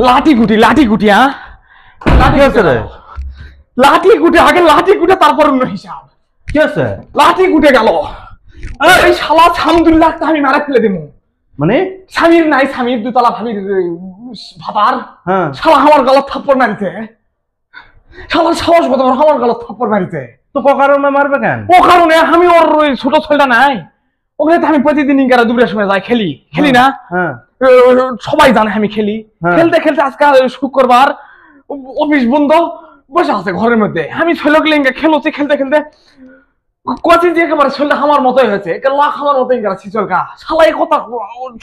লাঠি গুটি হ্যাঁ কি আছে রে? লাঠি গুটে আগে লাঠি গুটে তারপর অন্য হিসাব। কি আছে? লাঠি গুটে গেল। এই শালা আলহামদুলিল্লাহ আমি মারা ফেলে দেবো। মানে স্বামীর নাই, স্বামীর দুতলা ভাবির ভাতার হ্যাঁ শালা আমার গলার থাপ্পড় মারিতে, শালার সাহস কত বড় আমার গলার থাপ্পড় মারিতে। তো কারণে মারবে কেন? ও কারণে আমি ওর ওই ছোট ছেলেটা নাই, ওখানে আমি প্রতিদিন দুপুরের সময় যাই খেলি না। হ্যাঁ সবাই জানে আমি খেলি। খেলতে খেলতে আজকে শুক্রবার অফিস বন্ধ, বসে আছে ঘরের মধ্যে। আমি ছেলেগুলো খেলছি, খেলতে খেলতে কোচিং দিয়ে একেবারে ছেলেটা আমার মতোই হয়েছে, লাখ আমার মতোই ছিচলকা শালাই কথা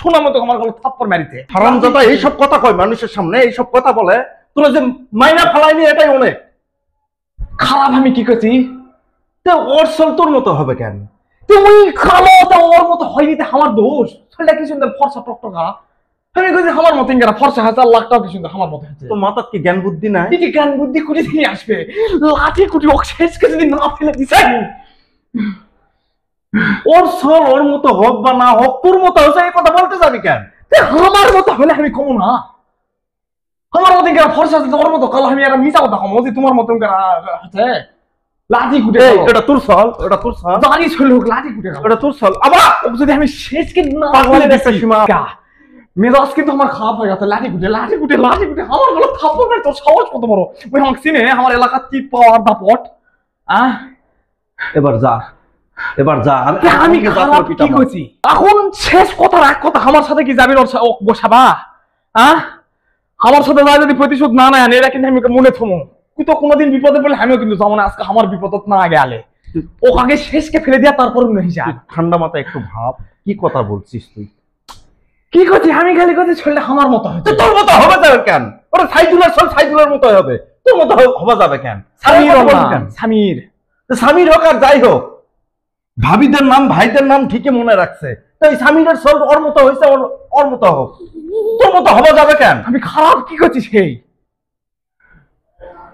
শোনার মতো আমার গলা থাপ্পড় মারিতে। হারামজাদা এইসব কথা কয় মানুষের সামনে, এইসব কথা বলে। তোরা যে মাইনা ফালাইনি এটাই অনেক খারাপ। আমি কি করছি? ওর চল তোর মতো হবে কেন? তুমি খালো ওর মতো হয়নি, আমার দোষ। ছেলেটা কি সুন্দর ফর্সা টকটকা, আমি কইছি আমার মতো ফর্সা হয়েছে, লাখটাও কি সুন্দর আমার মতো হয়েছে। তো মাথার কি জ্ঞান বুদ্ধি নাই? কি জ্ঞান বুদ্ধি কুটি থেকে আসবে? লাঠি কুটি শেষকে যদি না ফেলে দিছে, ওর চল ওর মতো হোক বা না হোক, তোর মতো হয়েছে এই কথা বলতে যাবি কেন? আমার মতো হলে আমি কমো না? আমার মতো ফর্সা আছে, ওর মতো কালো আমি একটা মিশা কথা কমো যে তোমার মতো আছে। লাঠি কুটে এটা তোর চল, এটা তোর চল, দাঁড়িয়ে ছিল লাঠি কুটে এটা তোর চল। আবার যদি আমি শেষকে না পাগলের একটা সীমা। মেজাজ কিন্তু আমার খারাপ হয়ে গেছে। লাঠি কুটে আমার গলা থাপ্পড় মারে। তোর সাহস কত বড়? ওই আমাকে চিনে আমার এলাকার কি পাওয়ার দাপট। এবার যা আমি খারাপ কি কইছি? এখন শেষ কথা এক কথা, আমার সাথে কি যাবি বসাবা? আমার সাথে যাই যদি প্রতিশোধ না নেয় এটা কিন্তু আমি মনে থমো। তুই তো কোনোদিন বিপদে পড়লে আমিও কিন্তু যাবো না। আজকে আমার বিপদ না আগে আলে ও আগে শেষকে ফেলে দিয়া তারপর হিসাব। ঠান্ডা মাথায় একটু ভাব, কি কথা বলছিস তুই? কি করছি আমি? খালি করছি ছেলেটা আমার মতো হচ্ছে। তোর মতো হবে যাবে কেন? ওরা সাইদুলের মতো হবে, তোর মতো হবে যাবে কেন? স্বামীর হোক আর যাই হোক, ভাবিদের নাম ভাইদের নাম ঠিকই মনে রাখছে। তো এই স্বামীর সল ওর মতো হয়েছে, ওর মতো হোক, তোর মতো হবে যাবে কেন? আমি খারাপ কি করছি? সেই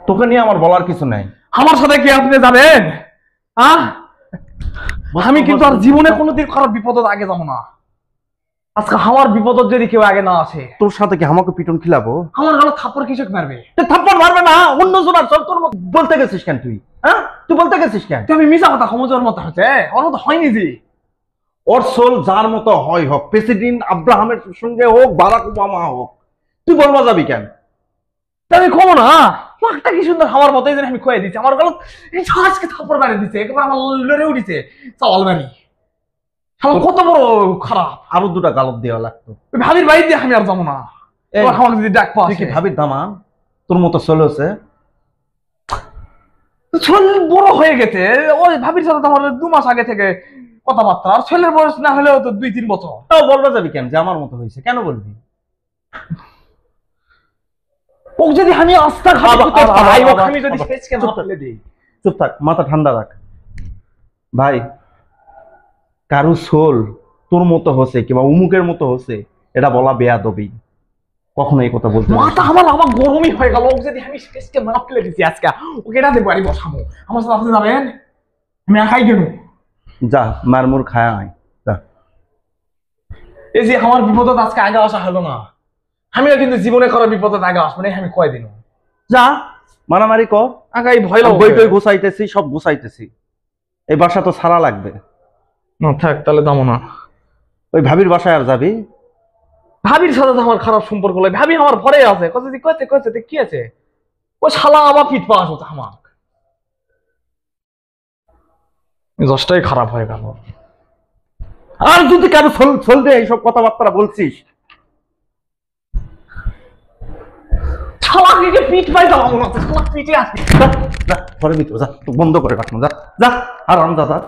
তোকে নিয়ে আমার বলার কিছু নাই। আমার সাথে কি আপনি যাবেন? আমি কিন্তু আর জীবনে কোনোদিন খারাপ বিপদ আগে যাবো না। আজকে আমার বিপদ যদি কেউ আগে না আসে, তোর সাথে কি আমাকে পিটন খিলাবো? আমার গলা থাপ্পড় কিছু মারবে? থাপ্পড় মারবে না, অন্য জনের চল। তোর মতো বলতে গেছিস কেন তুই? তুই বলতে গেছিস কেন? আমি মিশা কথা সমঝোর মতো হচ্ছে, ওর মতো হয়নি জি। ওর সোল যার মতো হয় হোক, প্রেসিডেন্ট আব্রাহামের সঙ্গে হোক, বারাক ওবামা হোক, তুই বলবা যাবি কেন? আমি কমো না। লাখটা কি সুন্দর আমার মতো আমি খুঁয়ে দিচ্ছি। আমার গলা আজকে থাপ্পড় মারি দিচ্ছে, একেবারে আমার লড়ে উঠেছে চাওয়াল বাড়ি। কত বড় খারাপ। আরো দুটা গালত দেওয়া লাগতো। ভাবির বাড়ি দিয়ে আমি আর যাবো না। আমার যদি ডাক পাওয়া কি ভাবির দামান তোর মতো চলেছে? ছেলে বড় হয়ে গেছে। ওই ভাবির সাথে আমার 2 মাস আগে থেকে কথাবার্তা। আর ছেলের বয়স না হলেও তো 2-3 বছর। তাও বলবা যাবি কেন যে আমার মতো হয়েছে? কেন বলবি? ও যদি আমি আস্থা আমি যদি শেষকে না ফেলে দিই। চুপ থাক, মাথা ঠান্ডা রাখ ভাই। কারু সোল তোর মতো হচ্ছে কিংবা উমুকের মতো হচ্ছে এটা বলা বেয়াদবি। কখনো এই কথা বলতে মাথা আমার গরমই হয়ে গেল। যদি আমি শেষকে না ফেলে দিচ্ছি আজকে, ওকে এটা দেবো বাড়ি বসাবো। আমার সাথে আপনি যাবেন? আমি একাই গেল। যা মারমুর খায়া নাই। এই যে আমার বিপদত আজকে আগে আসা হলো না, আমিও কিন্তু জীবনে করা বিপদত আগে আসবো না। আমি কয়দিন যা মারামারি কর। আগাই ভয় লাগবে। বই টই গোছাইতেছি, সব গোছাইতেছি। এই বাসা তো ছাড়া লাগবে না। থাক তাহলে যাবো না। ওই ভাবির বাসায় আর যাবি? ভাবির সাথে তো আমার খারাপ সম্পর্ক। ভাবি আমার ঘরে আছে, কইতে কি আছে? ও শালা আমার পিঠ পাওয়া হতো আমার। দশটাই খারাপ হয়ে গেল। আর যদি কেন চলতে এইসব কথাবার্তা বলছিস? শালাকে পিঠ পাই যাবো না। শালা পিঠে আছে। ঘরে ভিতরে যা, বন্ধ করে রাখবো। যা যা আর দাদা।